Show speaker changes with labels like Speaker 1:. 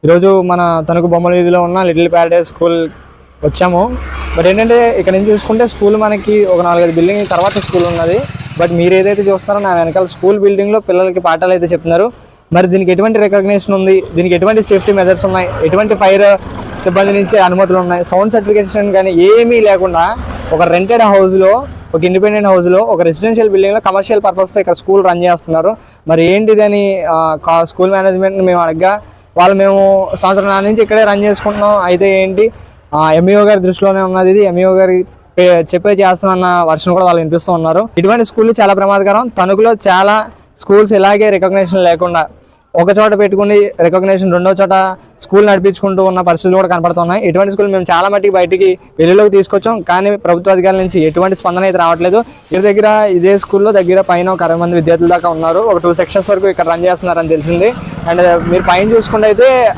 Speaker 1: ఈరోజు మన తణుకు బొమ్మల వీధిలో ఉన్న లిటిల్ ప్యారడైజ్ స్కూల్ వచ్చాము. బట్ ఏంటంటే ఇక్కడ నుంచి చూసుకుంటే స్కూల్ మనకి ఒక 4-5 బిల్డింగ్ తర్వాత స్కూల్ ఉన్నది. బట్ మీరు ఏదైతే చూస్తున్నారో నా వెనకాల స్కూల్ బిల్డింగ్లో పిల్లలకి పాఠాలు అయితే చెప్తున్నారు. మరి దీనికి ఎటువంటి రికగ్నిషన్ ఉంది, దీనికి ఎటువంటి సేఫ్టీ మెజర్స్ ఉన్నాయి, ఎటువంటి ఫైర్ సిబ్బంది నుంచి అనుమతులు ఉన్నాయి, సౌండ్ సర్టిఫికేషన్ కానీ ఏమీ లేకుండా ఒక రెంటెడ్ హౌస్లో, ఒక ఇండిపెండెంట్ హౌస్లో, ఒక రెసిడెన్షియల్ బిల్డింగ్లో కమర్షియల్ పర్పస్తో ఇక్కడ స్కూల్ రన్ చేస్తున్నారు. మరి ఏంటిదని స్కూల్ మేనేజ్మెంట్ మేము అడగ్గా మేము సంవత్సరం నుంచి ఇక్కడే రన్ చేసుకుంటున్నాం. అయితే ఏంటి ఎంఈఓ గారి దృష్టిలోనే ఉన్నది, ఇది ఎంఈఓ గారి చెప్పే చేస్తున్న వర్షన్ కూడా వాళ్ళు వినిపిస్తూ ఉన్నారు. ఇటువంటి స్కూళ్ళు చాలా ప్రమాదకరం. తణుకులో చాలా స్కూల్స్ ఇలాగే రికగ్నిషన్ లేకుండా ఒక చోట పెట్టుకుని రికగ్నిషన్ రెండో చోట స్కూల్ నడిపించుకుంటూ ఉన్న పరిస్థితులు కూడా కనపడుతున్నాయి. ఇటువంటి స్కూల్ మేము చాలా మట్టికి బయటికి వెలుగులోకి తీసుకొచ్చాం, కానీ ప్రభుత్వ అధికారుల నుంచి ఎటువంటి స్పందన అయితే రావట్లేదు. ఇదే స్కూల్లో దగ్గర పైన ఒక 60 మంది విద్యార్థుల దాకా ఉన్నారు. ఒక 2 సెక్షన్స్ వరకు ఇక్కడ రన్ చేస్తున్నారని తెలిసింది. అండ్ మీరు పైన చూసుకుంటే అయితే